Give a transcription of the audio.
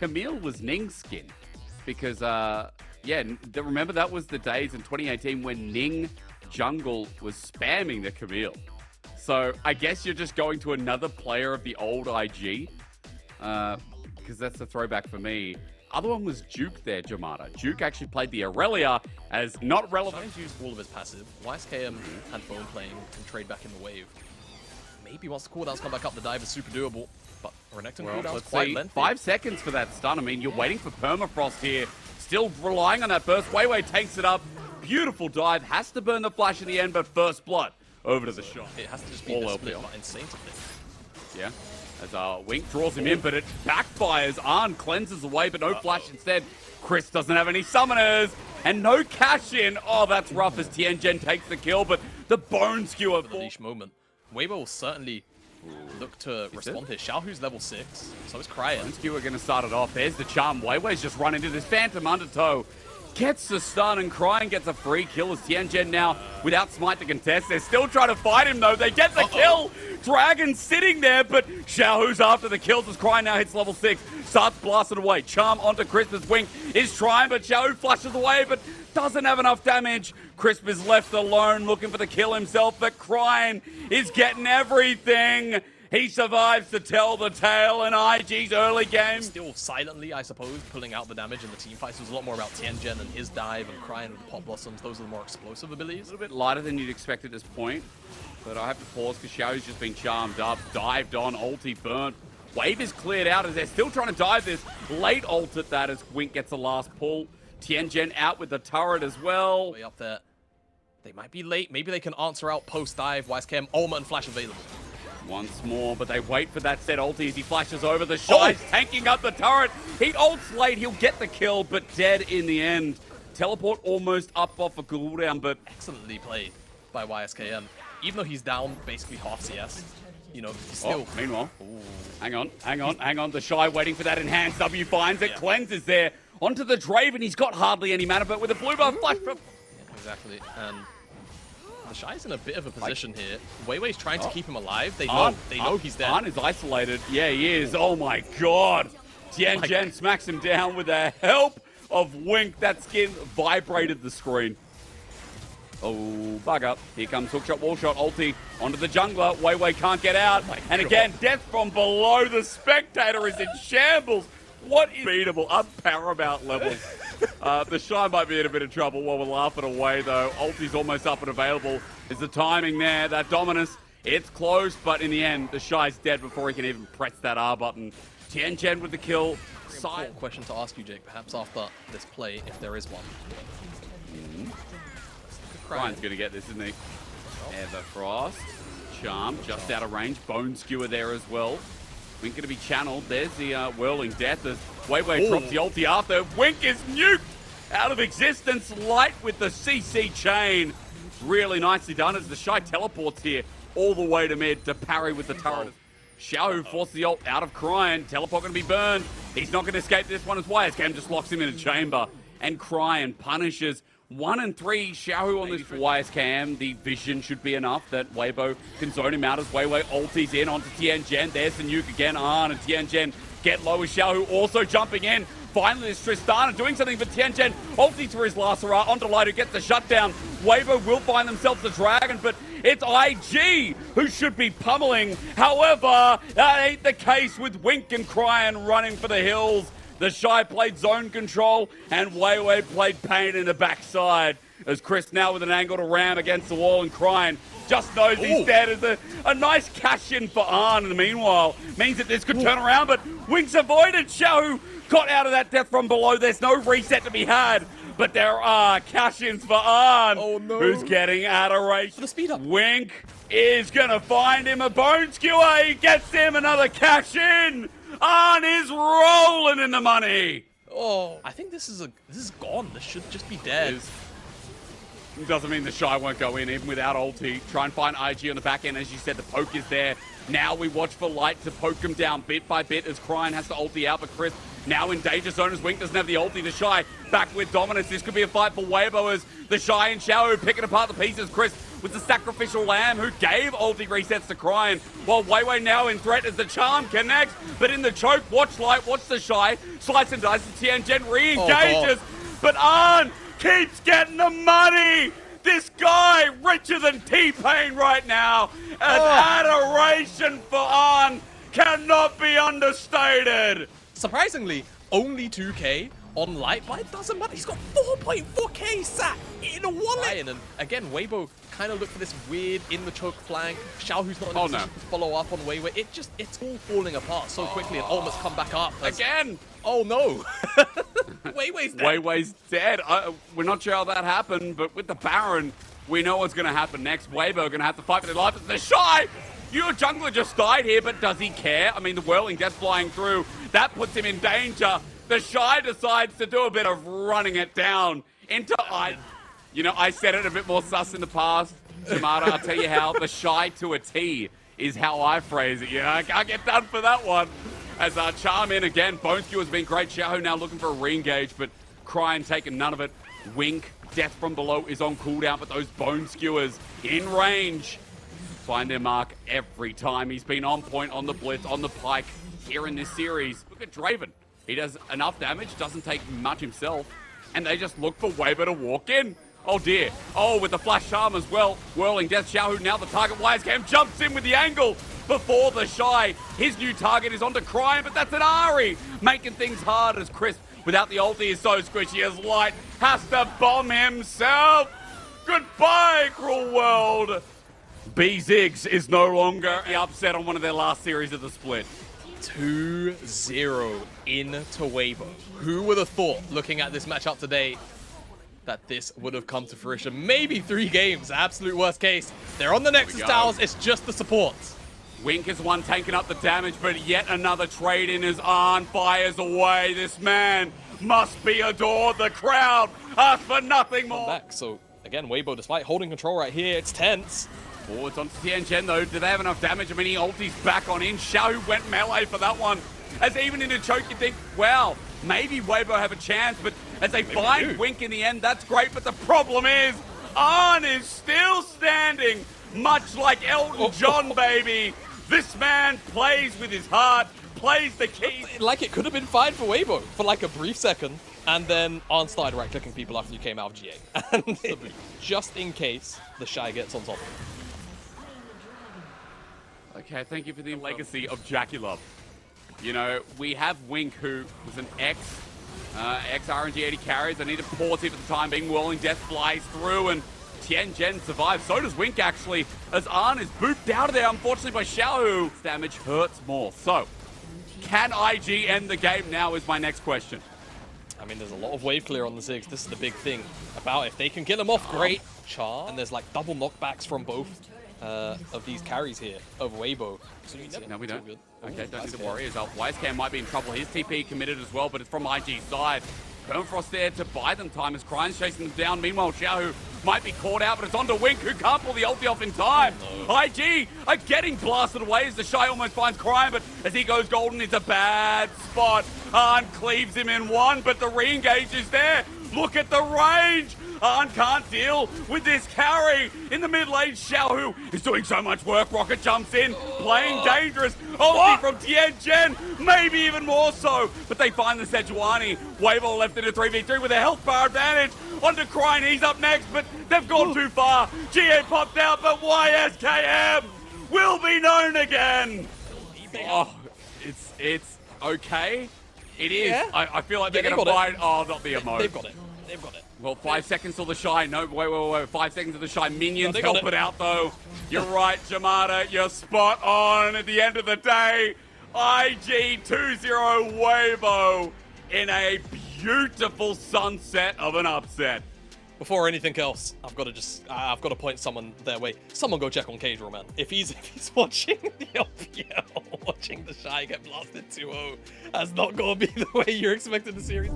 Camille was Ning's skin. Because, yeah, remember that was the days in 2018 when Ning jungle was spamming the Camille. So I guess you're just going to another player of the old IG. Because that's the throwback for me. Other one was Duke there, Jamada. Duke actually played the Aurelia as not relevant. He's used all of his passive. YSKM had phone playing and trade back in the wave. Maybe once the cooldowns come back up, the dive is super doable. But Renekton cooldown's quite lengthy. 5 seconds for that stun. I mean, you're waiting for permafrost here. Still relying on that burst. Weiwei takes it up. Beautiful dive. Has to burn the flash in the end, but first blood over to the shot. It has to just be all split, but insane to think. Yeah. As Wink draws him in, but it backfires. Arn cleanses away, but no flash instead. Chris doesn't have any summoners, and no cash in. Oh, that's rough as Tianjin takes the kill, but the bone skewer. The leash moment. Weibo will certainly look to respond here. Xiaohu's level 6, so is Cryan. Bone skewer going to start it off. There's the charm. Weiwei's just run into this Phantom Undertow. Gets the stun, and Cryan gets a free kill as Tianjin now without smite to contest. They're still trying to fight him, though. They get the kill. Dragon sitting there, but Xiaohu's after the kills as Cryan now hits level 6. Starts blasted away. Charm onto Crispus. Wink is trying, but Xiaohu flashes away, but doesn't have enough damage. Crisp is left alone looking for the kill himself, but Cryan is getting everything. He survives to tell the tale in IG's early game. Still silently, I suppose, pulling out the damage in the team fights. It was a lot more about Tianjin and his dive and Cryan with the Pop Blossoms. Those are the more explosive abilities. A little bit lighter than you'd expect at this point, but I have to pause because Xiaohu's just been charmed up, dived on, ulti burnt. Wave is cleared out as they're still trying to dive this. Late ult at that as Wink gets the last pull. Tianjin out with the turret as well. Way up there. They might be late. Maybe they can answer out post-dive. YSKM, Ultimate and Flash available. Once more, but they wait for that set ulti as he flashes over. The Shy's tanking up the turret. He ults late. He'll get the kill, but dead in the end. Teleport almost up off a cooldown, but excellently played by YSKM. Even though he's down basically half CS, you know, he's still... meanwhile, hang on. The Shy waiting for that enhanced W finds it. Cleanses there onto the Draven. He's got hardly any mana, but with a blue buff flash from... Exactly, and the Shy's in a bit of a position here. Weiwei's trying to keep him alive. They know he's dead. Arn is isolated. Yeah, he is. Oh my god. Tianjin smacks him down with the help of Wink. That skin vibrated the screen. Oh, bug up. Here comes hookshot, wallshot, ulti onto the jungler. Weiwei can't get out. And again, death from below. The spectator is in shambles. What is beatable? Unparamount levels. The Shy might be in a bit of trouble while we're laughing away, though. Ulti's almost up and available. Is the timing there? That dominance, it's close, but in the end, the Shy's dead before he can even press that R button. Tianjin with the kill. Important question to ask you, Jake, perhaps after this play, if there is one. Cryan's going to get this, isn't he? Everfrost. Charm, just out of range. Bone Skewer there as well. Wink going to be channeled. There's the Whirling Death as Weiwei drops the ulti after. Wink is nuked out of existence. Light with the CC chain. Really nicely done as the Shy teleports here all the way to mid to parry with the turret. Xiaohu forces the ult out of Cryan. Teleport going to be burned. He's not going to escape this one as YSKM just locks him in a chamber. And Cryan punishes 1 and 3 Xiaohu on this for YSKM. The vision should be enough that Weibo can zone him out as Weiwei ultis in onto Tianjin. There's the nuke again. Arn and Tianjin get low with Xiaohu also jumping in. Finally, this Tristana doing something for Tianjin. Ulti for his Lasera onto Light who gets the shutdown. Weibo will find themselves the dragon, but it's IG who should be pummeling. However, that ain't the case with Wink and Cryan running for the hills. The Shy played zone control, and Weiwei played pain in the backside. As Chris now with an angle to ram against the wall, and Cryan just knows he's dead. As a nice cash in for Arn in the meanwhile. Means that this could turn around, but Wink's avoided. Xiaohu got out of that death from below. There's no reset to be had, but there are cash-ins for Arn, who's getting adoration. For the speed up. Wink is going to find him a bone skewer. He gets him another cash-in. Arn is rolling in the money. Oh, I think this is gone. This should just be dead. It doesn't mean the Shy won't go in, even without ulti. Try and find IG on the back end. As you said, the poke is there. Now we watch for Light to poke him down bit by bit as Cryan has to ulti out, but Chris now in danger zone as Wink doesn't have the ulti. The Shy back with dominance. This could be a fight for Weibo as the Shy and Xiaohu picking apart the pieces. Chris was the sacrificial lamb who gave ulti resets to Cryin, while Weibo now in threat as the charm connects, but in the choke, watch Light, watch the Shy, slice and dice, the Tianjin re-engages, but Arn keeps getting the money! This guy, richer than T-Pain right now, and adoration for Arn cannot be understated! Surprisingly, only 2K on Light, but it doesn't matter. He's got 4.4K sat in a wallet. And again, Weibo kind of looked for this weird in the choke flank. Xiaohu's not in a position to follow up on Weibo. It's all falling apart so quickly, and almost come back up. Again! Oh no! Weiwei's dead. Weiwei's dead. We're not sure how that happened, but with the Baron, we know what's going to happen next. Weibo going to have to fight for their life. It's the Shy! Your jungler just died here, but does he care? I mean, the whirling death flying through, that puts him in danger. The Shy decides to do a bit of running it down into You know, I said it a bit more sus in the past. Jamada, I'll tell you how. The Shy to a T is how I phrase it. You know, I can't get done for that one. As Charm in again, Bone Skewer's been great. Xiaohu now looking for a re-engage, but Cryin taking none of it. Wink, Death from below is on cooldown, but those Bone Skewers in range find their mark every time. He's been on point on the blitz, on the pike here in this series. Look at Draven. He does enough damage, doesn't take much himself, and they just look for Weibo to walk in. Oh dear. Oh, with the flash charm as well. Whirling Death. Xiaohu now the target. Wisecam jumps in with the angle before the Shy. His new target is onto Cryin, but that's an Ari, making things hard as Crisp without the ulti is so squishy as Light has to bomb himself. Goodbye, cruel world. B-Ziggs is no longer upset on one of their last series of the split. 2-0 into Weibo. Who would have thought, looking at this matchup today, that this would have come to fruition? Maybe 3 games, absolute worst case. They're on the Nexus Towers, it's just the support. Wink is one taking up the damage, but yet another trade in as Arn fires away. This man must be adored. The crowd asks for nothing more. Back. So again, Weibo, despite holding control right here, it's tense. Forwards onto Tianjin though. Do they have enough damage? I mean, he ulti's back on in. Xiaohu went melee for that one. As even in a choke, you think, wow, maybe Weibo have a chance, but as they find Wink in the end, that's great. But the problem is, Arn is still standing, much like Elton John, baby. This man plays with his heart, plays the keys. Like it could have been fine for Weibo for like a brief second, and then Arn started right-clicking people after you came out of GA. And just in case the Shy gets on top. Okay, thank you for the legacy of Jackie Love. You know, we have Wink, who was an ex-RNG 80 carries. I need to pause here for the time being. Whirling Death flies through, and Tianjin survives. So does Wink, actually, as Arn is booped out of there, unfortunately, by Xiaohu. Damage hurts more. So, can IG end the game now is my next question. I mean, there's a lot of wave clear on the Ziggs. This is the big thing about if they can get them off, great. Char, and there's like double knockbacks from both of these carries here of Weibo. So no, we don't. Okay, don't need to worry. As Wisecam might be in trouble. His TP committed as well, but it's from IG's side. Burnfrost there to buy them time as Cryine's chasing them down. Meanwhile, Xiaohu might be caught out, but it's onto Wink, who can't pull the ulti off in time. IG are getting blasted away as the Shy almost finds Cryin, but as he goes golden, it's a bad spot. Arn cleaves him in one, but the re-engage is there. Look at the range. Arn can't deal with this carry in the mid lane. Xiaohu is doing so much work. Rocket jumps in, playing dangerous. Ulti from Tianjin, maybe even more so. But they find the Sejuani. Weibo left in a 3v3 with a health bar advantage. Onto Cryin, he's up next, but they've gone too far. GA popped out, but YSKM will be known again. Oh, it's okay. It is. Yeah. I feel like they're going to find. Oh, not the emote. They've got it. They've got it. Well, 5 seconds till the Shy. No, wait. 5 seconds to the Shy. Minions help it out, though. You're right, Jamada. You're spot on at the end of the day. IG 2-0 Weibo in a beautiful sunset of an upset. Before anything else, I've got to point someone their way. Someone go check on Cage Roll, man. If he's watching the LPL, watching the Shy get blasted 2-0, that's not going to be the way you're expecting the series.